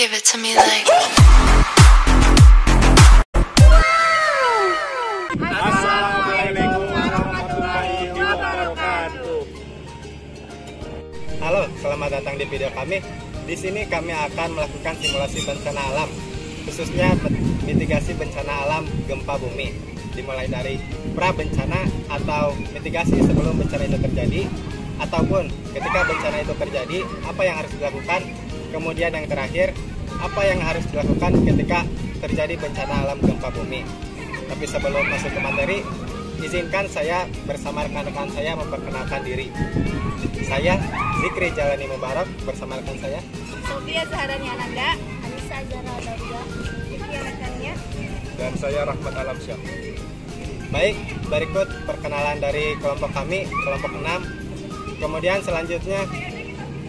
Give it to me like. Assalamualaikum warahmatullahi wabarakatuh. Halo, selamat datang di video kami. Di sini kami akan melakukan simulasi bencana alam, khususnya mitigasi bencana alam gempa bumi. Dimulai dari pra bencana atau mitigasi sebelum bencana itu terjadi, ataupun ketika bencana itu terjadi, apa yang harus dilakukan. Kemudian yang terakhir, apa yang harus dilakukan ketika terjadi bencana alam gempa bumi. Tapi sebelum masuk ke materi, izinkan saya bersama rekan-rekan saya memperkenalkan diri. Saya Zikri Jalani Mubarak, bersama rekan saya Sofia Zaharani Ananda, Anissa Zahra Dauda, Iki rekannya, dan saya Rahmat Alamsyah. Baik, berikut perkenalan dari kelompok kami, kelompok 6. Kemudian selanjutnya,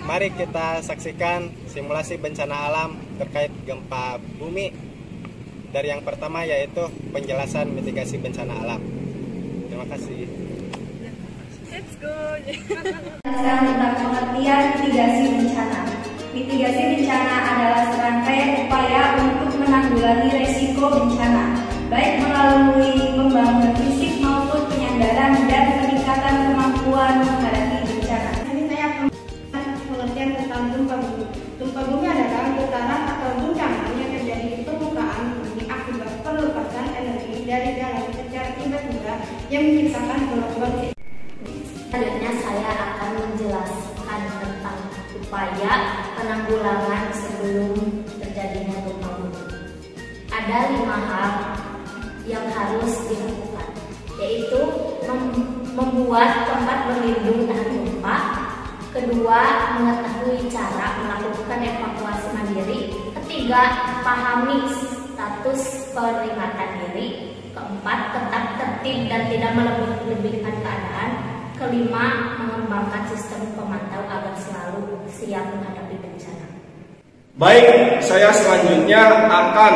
mari kita saksikan simulasi bencana alam terkait gempa bumi. Dari yang pertama yaitu penjelasan mitigasi bencana alam. Terima kasih. let's go. Sekarang tentang pengertian mitigasi bencana. Mitigasi bencana adalah serangkaian upaya untuk menanggulangi resiko bencana, baik melalui pembangunan fisik maupun penyandaran dan peningkatan kemampuan menghadapi bencana. Ini saya pengertian tentang gempa bumi. Gempa bumi adalah getaran atau guncangan yang terjadi di permukaan bumi akibat pelepasan energi dari galaksi secara tiba-tiba yang menciptakan gelombang. Selanjutnya saya akan menjelaskan tentang upaya penanggulangan sebelum terjadinya gempa bumi. Ada 5 hal yang harus dilakukan, yaitu membuat tempat berlindung tahan gempa. Kedua, mengetahui cara melakukan evakuasi mandiri. Ketiga, pahami status peringatan diri. Keempat, tetap tertib dan tidak melebih-lebihkan keadaan. Kelima, mengembangkan sistem pemantau agar selalu siap menghadapi bencana. Baik, saya selanjutnya akan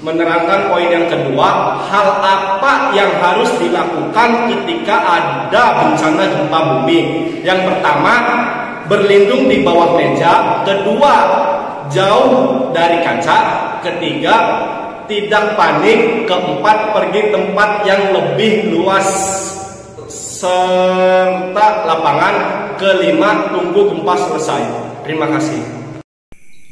menerangkan poin yang kedua, hal apa yang harus dilakukan ketika ada bencana gempa bumi. Yang pertama, berlindung di bawah meja. Kedua, jauh dari kaca. Ketiga, tidak panik. Keempat, pergi tempat yang lebih luas serta lapangan. Kelima, tunggu gempa selesai. Terima kasih.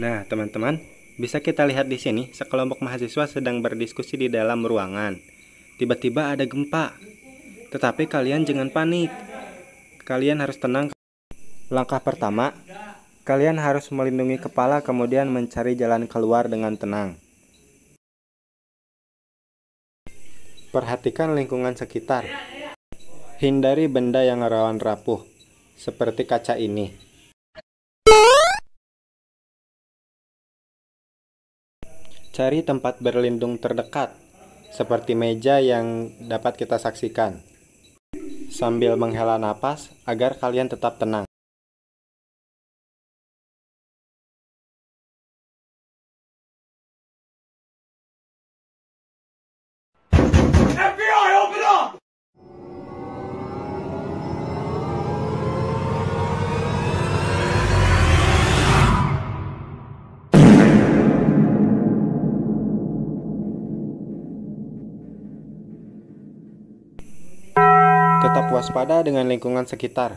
Nah, teman-teman, bisa kita lihat di sini sekelompok mahasiswa sedang berdiskusi di dalam ruangan. Tiba-tiba ada gempa. Tetapi kalian jangan panik. Kalian harus tenang. Langkah pertama, kalian harus melindungi kepala, kemudian mencari jalan keluar dengan tenang. Perhatikan lingkungan sekitar. Hindari benda yang rawan rapuh, seperti kaca ini. Cari tempat berlindung terdekat, seperti meja yang dapat kita saksikan, sambil menghela napas agar kalian tetap tenang. FBI, open up! Tetap waspada dengan lingkungan sekitar.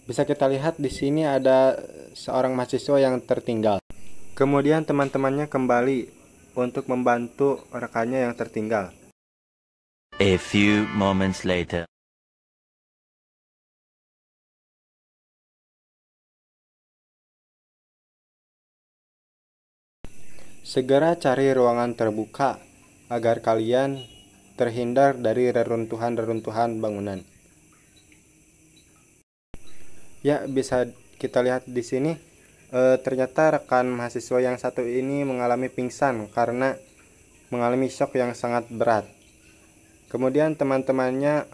Bisa kita lihat di sini ada seorang mahasiswa yang tertinggal. Kemudian teman-temannya kembali untuk membantu rekannya yang tertinggal. A few moments later. Segera cari ruangan terbuka agar kalian terhindar dari reruntuhan-reruntuhan bangunan. Ya, bisa kita lihat di sini. Ternyata rekan mahasiswa yang satu ini mengalami pingsan karena mengalami shock yang sangat berat. Kemudian teman-temannya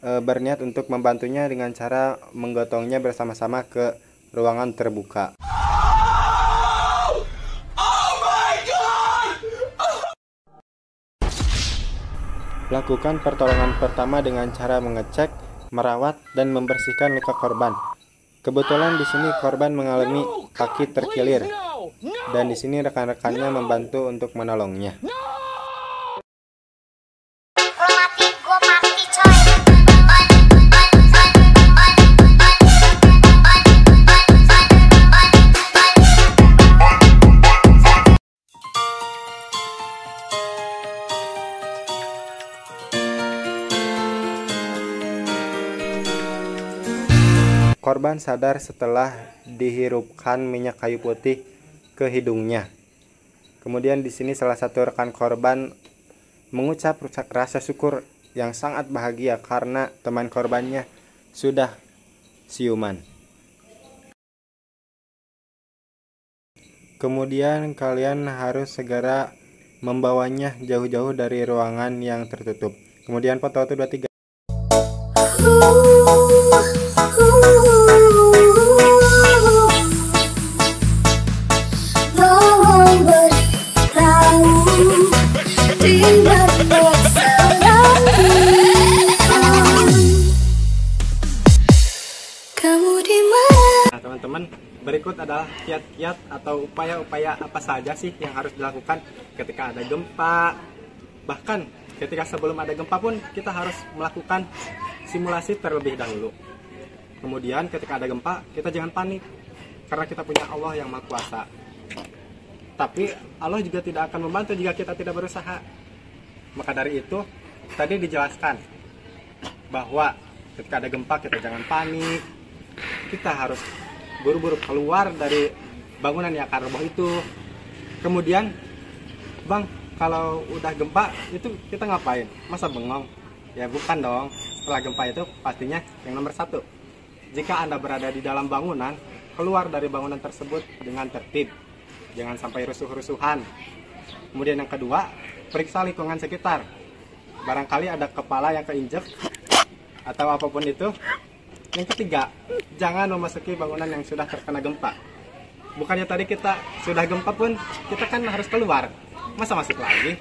berniat untuk membantunya dengan cara menggotongnya bersama-sama ke ruangan terbuka. Lakukan pertolongan pertama dengan cara mengecek, merawat, dan membersihkan luka korban. Kebetulan di sini korban mengalami kaki terkilir. dan di sini rekan-rekannya membantu untuk menolongnya. Korban sadar setelah dihirupkan minyak kayu putih ke hidungnya. Kemudian di sini salah satu rekan korban mengucap rasa syukur yang sangat bahagia karena teman korbannya sudah siuman. Kemudian kalian harus segera membawanya jauh-jauh dari ruangan yang tertutup. Kemudian foto 1 2 3. Nah, teman-teman, berikut adalah kiat-kiat atau upaya-upaya apa saja sih yang harus dilakukan ketika ada gempa. Bahkan ketika sebelum ada gempa pun kita harus melakukan simulasi terlebih dahulu. Kemudian ketika ada gempa, kita jangan panik karena kita punya Allah yang Maha Kuasa. Tapi Allah juga tidak akan membantu jika kita tidak berusaha. Maka dari itu, tadi dijelaskan bahwa ketika ada gempa kita jangan panik. Kita harus buru-buru keluar dari bangunan yang akan roboh itu. Kemudian, Bang, kalau udah gempa itu kita ngapain? Masa bengong? Ya bukan dong. Setelah gempa itu pastinya yang nomor 1. Jika Anda berada di dalam bangunan, keluar dari bangunan tersebut dengan tertib. Jangan sampai rusuh-rusuhan. Kemudian yang kedua, periksa lingkungan sekitar. Barangkali ada kepala yang keinjek atau apapun itu. Yang ketiga, jangan memasuki bangunan yang sudah terkena gempa. Bukannya tadi kita sudah gempa pun, kita kan harus keluar. Masa masuk lagi?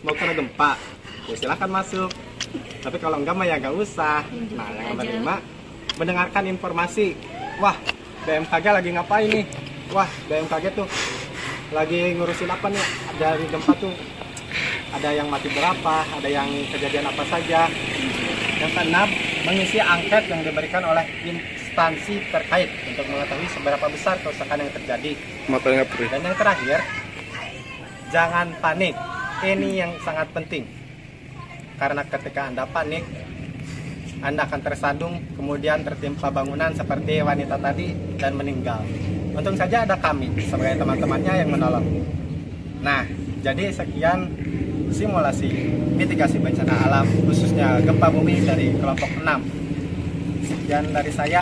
Mau kena gempa, ya silahkan masuk. Tapi kalau enggak mah ya enggak usah. Nah, yang nomor 5, mendengarkan informasi. Wah, BMKG lagi ngapain nih? Wah, BMKG tuh lagi ngurusin apa nih? Dari gempa tuh ada yang mati berapa, ada yang kejadian apa saja. Yang keenam, mengisi angket yang diberikan oleh instansi terkait untuk mengetahui seberapa besar kerusakan yang terjadi. Dan yang terakhir, jangan panik. Ini yang sangat penting. Karena ketika Anda panik, Anda akan tersandung, kemudian tertimpa bangunan seperti wanita tadi dan meninggal. Untung saja ada kami sebagai teman-temannya yang menolong. Nah, jadi sekian simulasi mitigasi bencana alam khususnya gempa bumi dari kelompok 6. Sekian dari saya.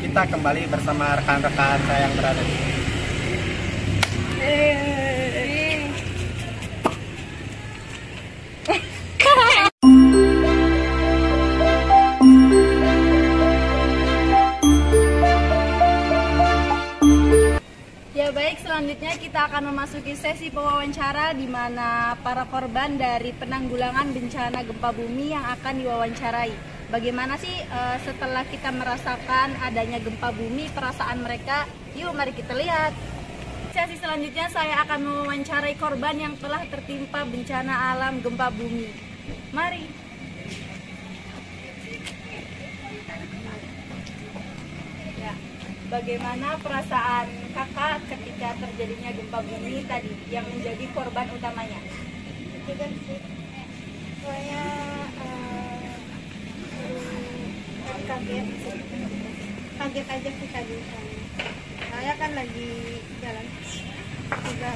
Kita kembali bersama rekan-rekan saya yang berada di sini. Ya baik, selanjutnya kita akan memasuki sesi pewawancara di mana para korban dari penanggulangan bencana gempa bumi yang akan diwawancarai. Bagaimana sih setelah kita merasakan adanya gempa bumi, perasaan mereka? Yuk mari kita lihat. Sesi selanjutnya saya akan mewawancarai korban yang telah tertimpa bencana alam gempa bumi. Mari. Ya, bagaimana perasaan kakak ketika terjadinya gempa bumi tadi yang menjadi korban utamanya? Saya kaget aja sih tadi. Saya kan lagi jalan juga.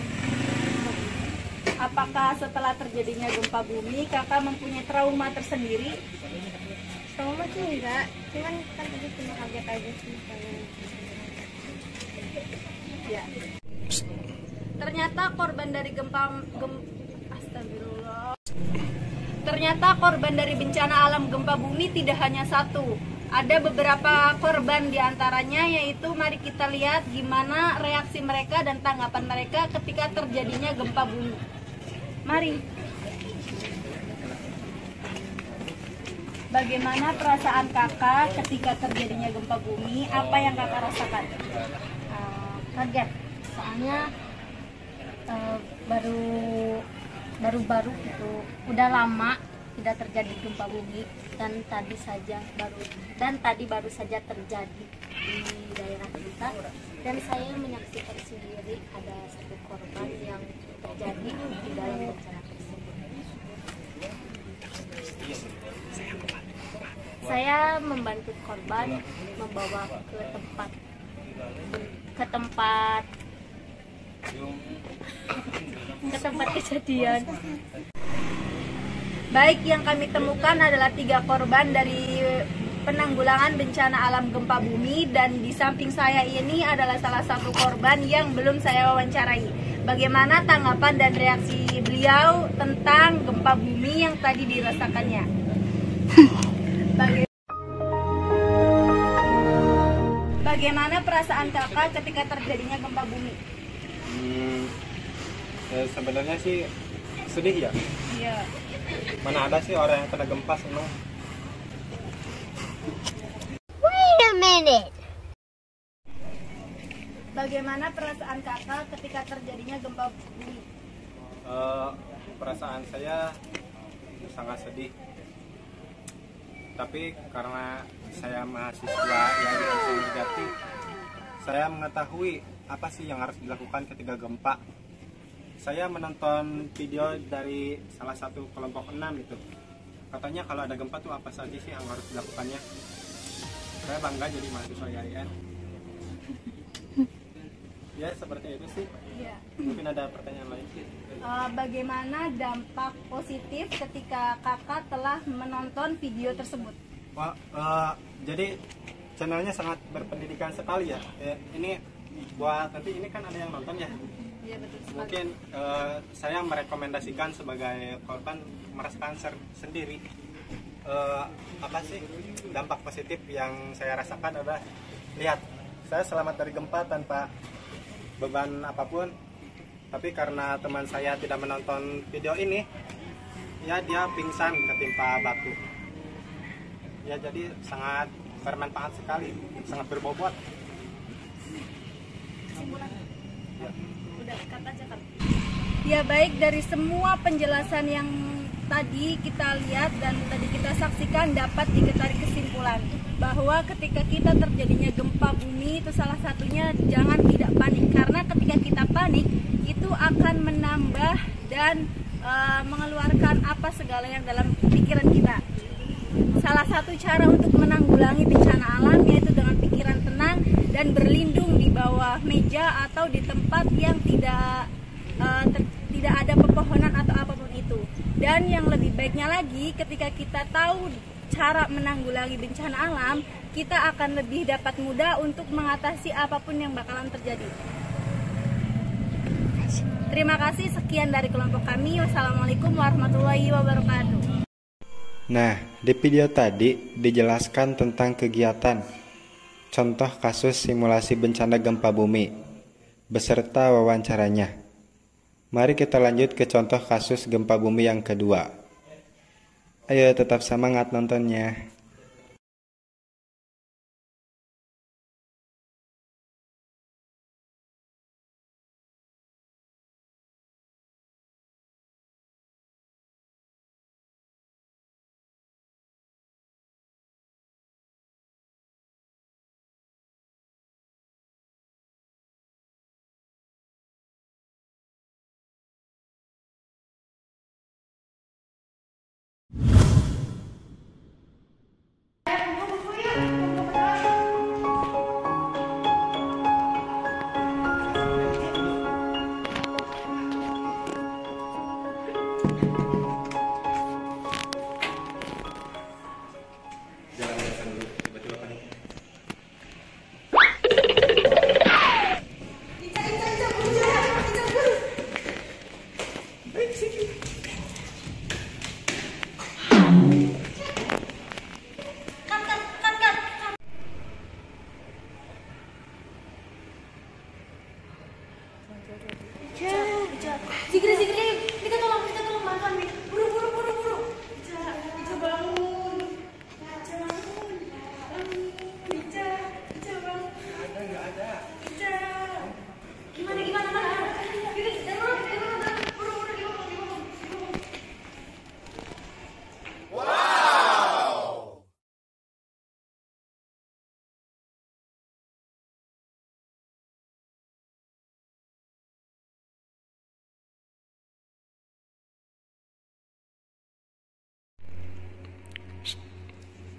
Apakah setelah terjadinya gempa bumi kakak mempunyai trauma tersendiri? Trauma sih enggak, cuman kan tadi cuma kaget aja sih. Ya. Ternyata korban dari Astagfirullah. Ternyata korban dari bencana alam gempa bumi tidak hanya satu. Ada beberapa korban diantaranya, yaitu mari kita lihat gimana reaksi mereka dan tanggapan mereka ketika terjadinya gempa bumi. Mari. Bagaimana perasaan kakak ketika terjadinya gempa bumi? Apa yang kakak rasakan? Kaget, soalnya baru-baru itu udah lama tidak terjadi gempa bumi dan tadi baru saja terjadi di daerah kita, dan saya menyaksikan sendiri ada satu korban yang terjadi di dalam bencana tersebut. Saya membantu korban membawa ke tempat kejadian. Baik, yang kami temukan adalah 3 korban dari penanggulangan bencana alam gempa bumi, dan di samping saya ini adalah salah satu korban yang belum saya wawancarai. Bagaimana tanggapan dan reaksi beliau tentang gempa bumi yang tadi dirasakannya? Bagaimana perasaan kakak ketika terjadinya gempa bumi? Sebenarnya sih sedih ya. Iya. Mana ada sih orang yang kena gempa senang. Wait a minute. Bagaimana perasaan kakak ketika terjadinya gempa bumi? Perasaan saya sangat sedih. Tapi karena saya mahasiswa yang negatif, saya mengetahui apa sih yang harus dilakukan ketika gempa. Saya menonton video dari salah satu kelompok 6 itu. Katanya kalau ada gempa tuh apa saja sih yang harus dilakukannya. Saya bangga jadi mahasiswa IAIN. Ya seperti itu sih. Iya. Mungkin ada pertanyaan lain. Bagaimana dampak positif ketika kakak telah menonton video tersebut? Jadi channelnya sangat berpendidikan sekali ya. Ini buat nanti ini kan ada yang nonton ya. Iya, betul sekali. Mungkin saya merekomendasikan sebagai korban merasakan sendiri apa sih dampak positif yang saya rasakan adalah lihat saya selamat dari gempa tanpa beban apapun, tapi karena teman saya tidak menonton video ini ya dia pingsan ketimpa batu ya, jadi sangat bermanfaat sekali, sangat berbobot. Ya, baik, dari semua penjelasan yang tadi kita lihat dan tadi kita saksikan dapat ditarik kesimpulan bahwa ketika kita terjadinya gempa bumi itu salah satunya jangan tidak panik, karena ketika kita panik itu akan menambah dan mengeluarkan apa segala yang dalam pikiran kita. Salah satu cara untuk menanggulangi bencana alam yaitu dengan pikiran tenang dan berlindung di bawah meja atau di tempat yang tidak ada pepohonan atau apapun itu. Dan yang lebih baiknya lagi, ketika kita tahu cara menanggulangi bencana alam, kita akan lebih dapat mudah untuk mengatasi apapun yang bakalan terjadi. Terima kasih, sekian dari kelompok kami. Wassalamualaikum warahmatullahi wabarakatuh. Nah, di video tadi dijelaskan tentang kegiatan contoh kasus simulasi bencana gempa bumi beserta wawancaranya. Mari kita lanjut ke contoh kasus gempa bumi yang kedua. Ayo tetap semangat nontonnya. Sigri, kita tolong bantuan nih. Buru. Ica bangun. Ica bangun. Ada nggak ada? Ica. Gimana? Gini, jangan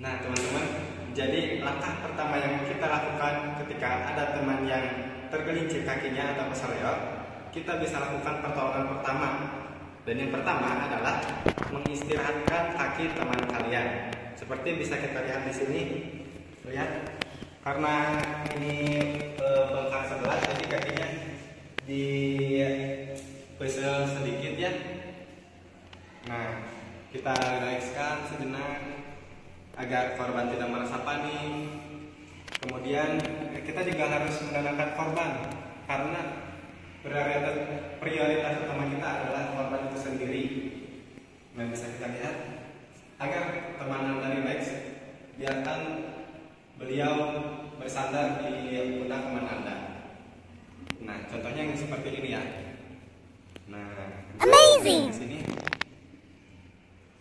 Nah teman-teman, jadi langkah pertama yang kita lakukan ketika ada teman yang tergelincir kakinya atau keseleo, kita bisa lakukan pertolongan pertama. Dan yang pertama adalah mengistirahatkan kaki teman kalian. Seperti bisa kita lihat di sini, lihat, karena ini bengkak sebelah, jadi kakinya di pesel sedikit ya. Nah, kita rilekskan sejenak agar korban tidak merasa panik. Kemudian kita juga harus menenangkan korban, karena prioritas utama kita adalah korban itu sendiri. Nah, bisa kita lihat agar teman Anda rileks, biarkan beliau bersandar di pundak teman Anda. Nah, contohnya yang seperti ini ya. Nah, amazing. Di sini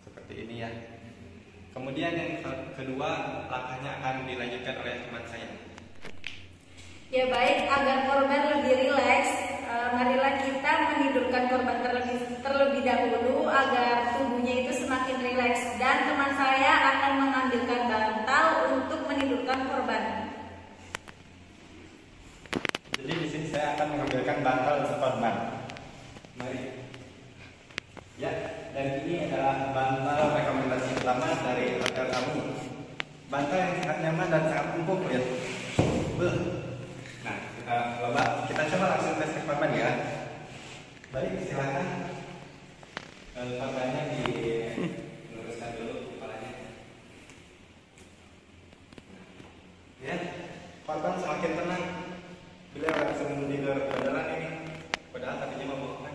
seperti ini ya. Kemudian yang kedua, langkahnya akan dilanjutkan oleh teman saya. Ya baik, agar korban lebih rileks, marilah kita menidurkan korban terlebih dahulu agar tubuhnya itu semakin rileks. Dan teman saya akan mengambilkan bantal untuk menidurkan korban. Jadi di sini saya akan mengambilkan bantal untuk korban. Mari. Ya, dan ini adalah bantal rekomendasi utama dari hotel kami. Bantal yang sangat nyaman dan sangat empuk ya. Nah, kita coba langsung tes korban ya. Baik, silakan. Korbannya diluruskan dulu kepalanya. Ya, korban semakin tenang. Beliau langsung tidur beneran ini. Padahal tadinya membohongkan.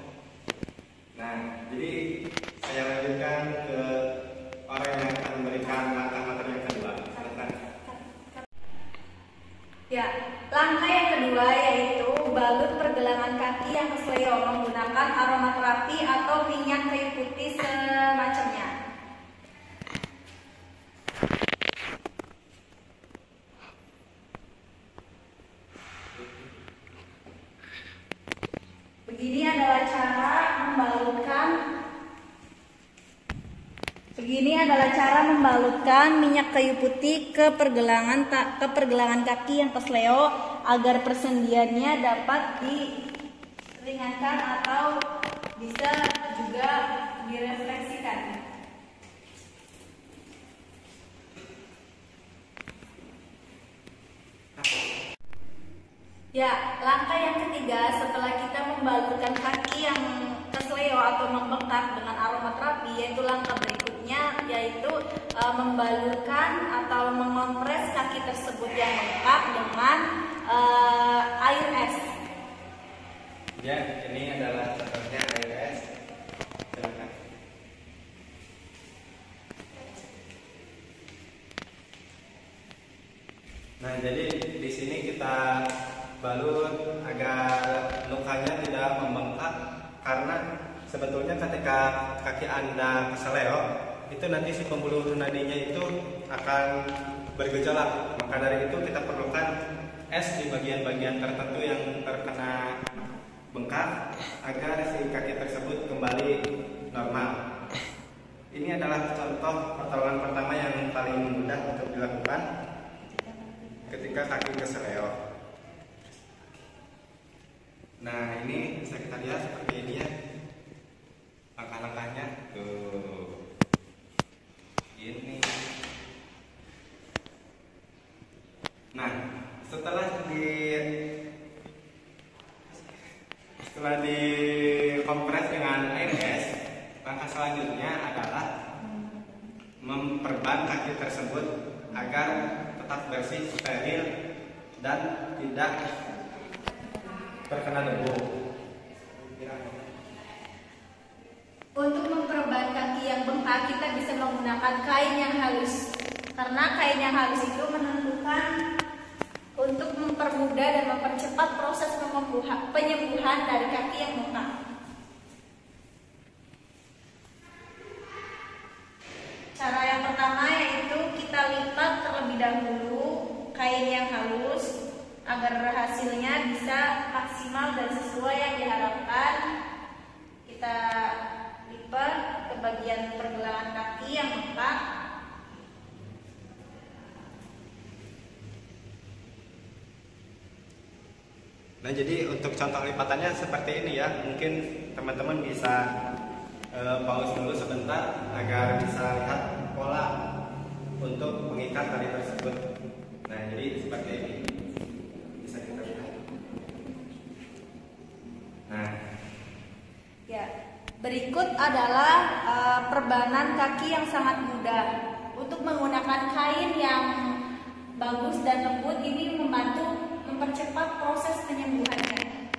Nah, jadi saya lanjutkan ke orang yang akan memberikan langkah materi yang kedua. Silakan. Ya, langkah yang kedua yaitu balut pergelangan kaki yang kesleo menggunakan aromaterapi atau minyak kayu putih semacamnya. Begini adalah cara membalutkan minyak kayu putih ke pergelangan kaki yang kesleo agar persendiannya dapat diringankan atau bisa juga direfleksikan. Ya, langkah yang ketiga setelah kita membalutkan kaki yang kesleo atau membengkak dengan aromaterapi, yaitu langkah berikutnya yaitu membalurkan atau mengompres kaki tersebut yang bengkak dengan air es. Ya, ini adalah contohnya air es. Silakan. Nah, jadi di sini kita balut agar lukanya tidak membengkak, karena sebetulnya ketika kaki Anda keseleo itu nanti si pembuluh nadinya itu akan bergejolak. Maka dari itu kita perlukan es di bagian-bagian tertentu yang terkena bengkak agar si kaki tersebut kembali normal. Ini adalah contoh pertolongan pertama yang paling mudah untuk dilakukan ketika kaki keseleo. Nah, ini bisa kita lihat seperti ini ya, langkah-langkahnya tuh ini. Nah, setelah dikompres dengan air es, langkah selanjutnya adalah memperban kaki tersebut agar tetap bersih, steril, dan tidak terkena debu. Untuk memperban kaki yang bengkak, kita bisa menggunakan kain yang halus. Karena kain yang halus itu menentukan untuk mempermudah dan mempercepat proses penyembuhan dari kaki yang bengkak. Cara yang pertama yaitu kita lipat terlebih dahulu kain yang halus agar hasilnya bisa maksimal dan sesuai yang diharapkan. Kita lipat ke bagian pergelangan kaki yang bengkak. Nah, jadi untuk contoh lipatannya seperti ini ya. Mungkin teman-teman bisa pause dulu sebentar agar bisa lihat pola untuk mengikat tali tersebut. Nah, jadi seperti ini. Bisa kita lihat. Nah, Ya, berikut adalah perbanan kaki yang sangat mudah. Untuk menggunakan kain yang bagus dan lembut ini membantu mempercepat proses penyembuhannya.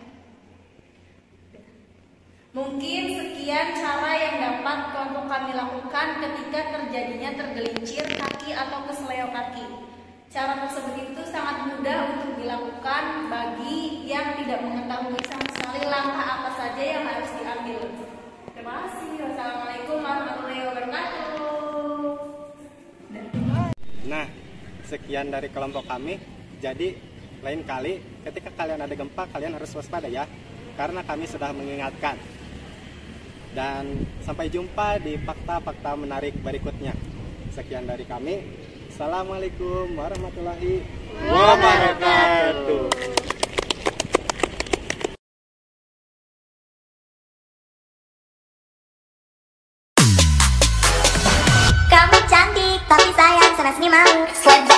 Mungkin sekian cara yang dapat kelompok kami lakukan ketika terjadinya tergelincir kaki atau kesleo kaki. Cara tersebut itu sangat mudah untuk dilakukan bagi yang tidak mengetahui sama sekali langkah apa saja yang harus diambil. Terima kasih. Wassalamualaikum warahmatullahi wabarakatuh. Nah, sekian dari kelompok kami. Jadi, lain kali ketika kalian ada gempa, kalian harus waspada ya. Karena kami sudah mengingatkan. Dan sampai jumpa di fakta-fakta menarik berikutnya. Sekian dari kami. Assalamualaikum warahmatullahi wabarakatuh. Kamu cantik, tapi sayang sana sini mau.